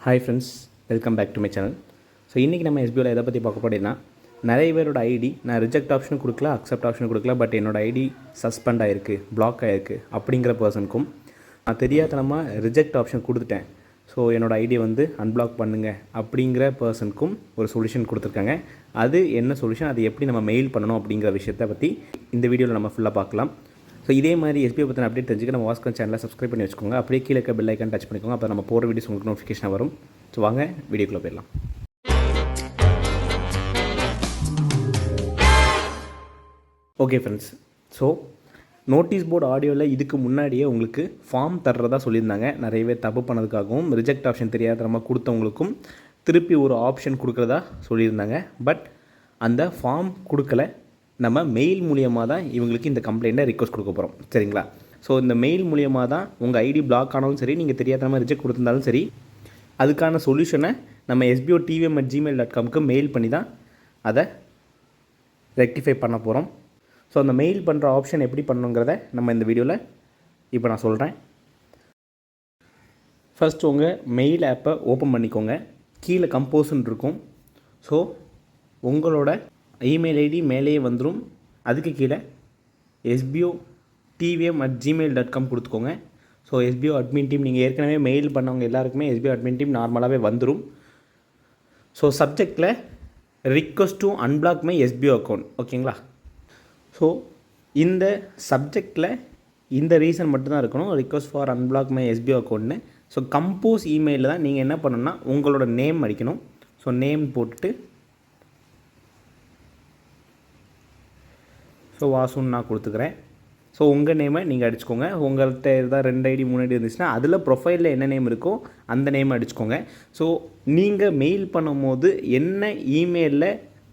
Hi friends, welcome back to my channel. So இன்றைக்கி நம்ம எஸ்பிஓவில் எதை பற்றி பார்க்க போகிறோம்னா, நிறைய பேரோட ஐடி நான் ரிஜெக்ட் ஆப்ஷன் கொடுக்கல, அக்செப்ட் ஆப்ஷன் கொடுக்கல, பட் என்னோடய ஐடி சஸ்பெண்ட் ஆகிருக்கு, பிளாக் ஆகிருக்கு அப்படிங்கிற பர்சனுக்கும், நான் தெரியாதனமாக ரிஜெக்ட் ஆப்ஷன் கொடுத்துட்டேன், ஸோ என்னோடய ஐடியை வந்து அன்பிளாக் பண்ணுங்கள் அப்படிங்கிற பர்சனுக்கும் ஒரு சொல்யூஷன் கொடுத்துருக்காங்க. அது என்ன சொல்யூஷன், அது எப்படி நம்ம மெயில் பண்ணணும் அப்படிங்கிற விஷயத்தை பற்றி இந்த வீடியோவில் நம்ம ஃபுல்லாக பார்க்கலாம். ஸோ இதே மாதிரி எஸ்பிஐ பற்றின அப்டேட் தெரிஞ்சுக்க நம்ம வாஸ்கன் சேனலை சப்ஸ்கிரைப் பண்ணி வச்சுக்கோங்க. அப்படியே கீழே இருக்க பெல் ஐக்கான் டச் பண்ணிக்கோங்க. அப்போ நம்ம போகிற வீடியோஸ் உங்களுக்கு நோட்டிஃபிகேஷன் வரும். ஸோ வாங்க வீடியோக்குள்ளே போயிடலாம். Okay friends, so notice board ஆடியோவில் இதுக்கு முன்னாடியே உங்களுக்கு ஃபார்ம் தர்றதா சொல்லியிருந்தாங்க. நிறைய பேர் தப்பு பண்ணதுக்காகவும் ரிஜெக்ட் ஆப்ஷன் தெரியாத நம்ம கொடுத்தவங்களுக்கும் திருப்பி ஒரு ஆப்ஷன் கொடுக்குறதா சொல்லியிருந்தாங்க. பட் அந்த ஃபார்ம் கொடுக்கல, நம்ம மெயில் மூலியமாக தான் இவங்களுக்கு இந்த கம்ப்ளைண்ட்டை ரிக்வஸ்ட் கொடுக்க போகிறோம். சரிங்களா? ஸோ இந்த மெயில் மூலியமாக தான் உங்கள் ஐடி பிளாக் ஆனாலும் சரி, நீங்கள் தெரியாத மாதிரி ரிஜெக்ட் கொடுத்துருந்தாலும் சரி, அதுக்கான சொல்யூஷனை நம்ம sbo.tvm@gmail.comக்கு மெயில் பண்ணி தான் அதை ரெக்டிஃபை பண்ண போகிறோம். ஸோ அந்த மெயில் பண்ணுற ஆப்ஷன் எப்படி பண்ணணுங்கிறத நம்ம இந்த வீடியோவில் இப்போ நான் சொல்கிறேன். ஃபஸ்ட் உங்கள் மெயில் ஆப்பை ஓப்பன் பண்ணிக்கோங்க. கீழே கம்போஸ்ன்னு இருக்கும். ஸோ உங்களோட இமெயில் ஐடி மேலேயே வந்துடும். அதுக்கு கீழே sbo.tvm@gmail.com கொடுத்துக்கோங்க. ஸோ எஸ்பிஓ அட்மின் டீம், நீங்கள் ஏற்கனவே மெயில் பண்ணவங்க எல்லாருக்குமே எஸ்பிஓ அட்மின் டீம் நார்மலாகவே வந்துடும். ஸோ சப்ஜெக்டில் request to unblock my SPO account, ஓகேங்களா? ஸோ இந்த சப்ஜெக்டில் இந்த ரீசன் மட்டும்தான் இருக்கணும், request for unblock my SPO அக்கௌண்ட்னு. ஸோ கம்போஸ் இமெயிலில் தான் நீங்கள் என்ன பண்ணணும்னா உங்களோட நேம் அடிக்கணும். ஸோ நேம் போட்டுட்டு ஸோ வாசுன்னு நான் கொடுத்துக்கிறேன். ஸோ உங்கள் நேமை நீங்கள் அடிச்சுக்கோங்க. உங்கள்கிட்ட ஏதாவது 2 ஐடி 3 ஐடி இருந்துச்சுன்னா அதில் ப்ரொஃபைலில் என்ன நேம் இருக்கோ அந்த நேமை அடிச்சுக்கோங்க. ஸோ நீங்கள் மெயில் பண்ணும்போது என்ன இமெயிலில்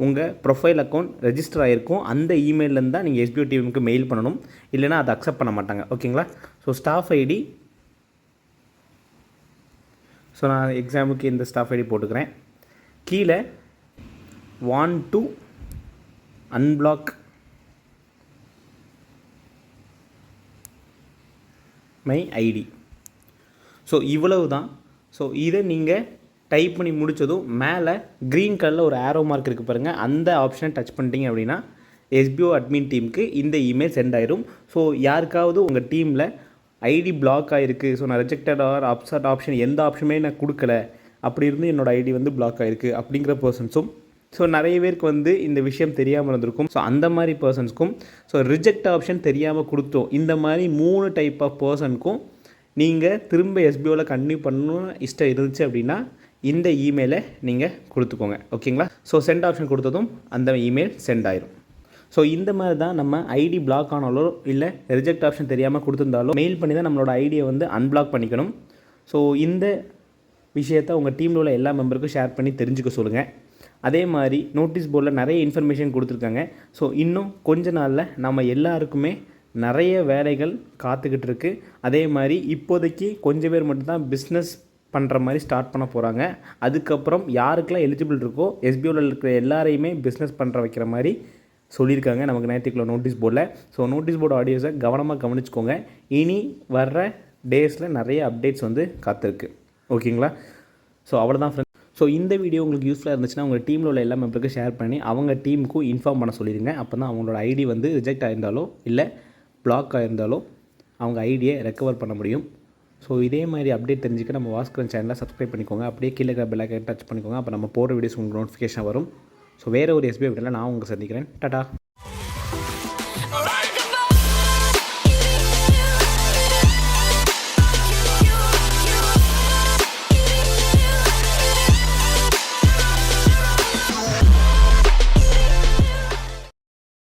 உங்கள் ப்ரொஃபைல் அக்கௌண்ட் ரெஜிஸ்டர் ஆகிருக்கும் அந்த இமெயிலேருந்து தான் நீங்கள் எஸ்பிஓ டீமுக்கு மெயில் பண்ணணும். இல்லைனா அதை அக்செப்ட் பண்ண மாட்டாங்க, ஓகேங்களா? ஸோ ஸ்டாஃப் ஐடி, ஸோ நான் எக்ஸாமுக்கு இந்த ஸ்டாஃப் ஐடி போட்டுக்கிறேன். கீழே want to unblock my ID. So இவ்வளவு தான். ஸோ இதை நீங்கள் டைப் பண்ணி முடித்ததும் மேலே க்ரீன் கலரில் ஒரு ஆரோ மார்க் இருக்குது பாருங்கள், அந்த ஆப்ஷனை டச் பண்ணிட்டீங்க அப்படின்னா எஸ்பிஓ அட்மின் டீமுக்கு இந்த இமெயில் சென்ட் ஆயிரும். ஸோ யாருக்காவது உங்கள் டீமில் ஐடி பிளாக் ஆகிருக்கு, ஸோ நான் ரிஜெக்டட் ஆர் அப்செட் ஆப்ஷன் எந்த ஆப்ஷனுமே நான் கொடுக்கல, அப்படி இருந்து என்னோடய ஐடி வந்து பிளாக் ஆகிருக்கு அப்படிங்கிற பர்சன்ஸும், ஸோ நிறைய பேருக்கு வந்து இந்த விஷயம் தெரியாமல் இருந்திருக்கும். ஸோ அந்த மாதிரி பர்சன்ஸ்க்கும், ஸோ ரிஜெக்ட் ஆப்ஷன் தெரியாமல் கொடுத்தோம், இந்த மாதிரி 3 டைப் ஆஃப் பர்சனுக்கும் நீங்கள் திரும்ப எஸ்பிஓவில் கண்டினியூ பண்ணணும்னு இஷ்டம் இருந்துச்சு அப்படின்னா இந்த இமெயிலை நீங்கள் கொடுத்துக்கோங்க, ஓகேங்களா? ஸோ சென்ட் ஆப்ஷன் கொடுத்ததும் அந்த இமெயில் சென்ட் ஆயிரும். ஸோ இந்த மாதிரி தான் நம்ம ஐடி பிளாக் ஆனாலோ இல்லை ரிஜெக்ட் ஆப்ஷன் தெரியாமல் கொடுத்துருந்தாலோ மெயில் பண்ணி தான் நம்மளோட ஐடியை வந்து அன்பிளாக் பண்ணிக்கணும். ஸோ இந்த விஷயத்தை உங்கள் டீமில் உள்ள எல்லா மெம்பருக்கும் ஷேர் பண்ணி தெரிஞ்சுக்க சொல்லுங்கள். அதே மாதிரி நோட்டீஸ் போர்டில் நிறைய இன்ஃபர்மேஷன் கொடுத்துருக்காங்க. ஸோ இன்னும் கொஞ்ச நாளில் நம்ம எல்லாருக்குமே நிறைய வேலைகள் காத்துக்கிட்டு இருக்குது. அதே மாதிரி இப்போதைக்கு கொஞ்சம் பேர் மட்டும்தான் பிஸ்னஸ் பண்ணுற மாதிரி ஸ்டார்ட் பண்ண போகிறாங்க. அதுக்கப்புறம் யாருக்கெல்லாம் எலிஜிபிள் இருக்கோ எஸ்பிஓவில் இருக்கிற எல்லாரையுமே பிஸ்னஸ் பண்ணுற வைக்கிற மாதிரி சொல்லியிருக்காங்க நமக்கு நேற்றுக்குள்ள நோட்டீஸ் போர்டில். ஸோ நோட்டீஸ் போர்டு ஆடியோஸை கவனமாக கவனிச்சுக்கோங்க. இனி வர்ற டேஸில் நிறைய அப்டேட்ஸ் வந்து காத்திருக்கு, ஓகேங்களா? ஸோ அவ்வளோதான் ஃப்ரெண்ட்ஸ். ஸோ இந்த வீடியோ உங்களுக்கு யூஸ்ஃபுல்லாக இருந்துச்சுன்னா உங்கள் டீமில் உள்ள எல்லா மெம்பருக்கும் ஷேர் பண்ணி அவங்க டீமுக்கும் இன்ஃபார்ம் பண்ண சொல்லிடுங்க. அப்போ தான் அவங்களோட ஐடி வந்து ரிஜெக்ட் ஆகிருந்தாலோ இல்லை பிளாக் ஆகிருந்தாலோ அவங்க ஐடியை ரெக்கவர் பண்ண முடியும். ஸோ இதே மாதிரி அப்டேட் தெரிஞ்சுக்க நம்ம வாஸ்கரன் சேனலை சப்ஸ்கிரைப் பண்ணிக்கோங்க. அப்படியே கீழே இருக்கிற பெல் ஐக்கானை டச் பண்ணிக்கோங்க. அப்போ நம்ம போகிற வீடியோஸ் உங்களுக்கு நோட்டிஃபிகேஷன் வரும். ஸோ வேறு ஒரு எஸ்பிஐ வீடியோவில் நான் உங்களுக்கு சந்திக்கிறேன். டாடா.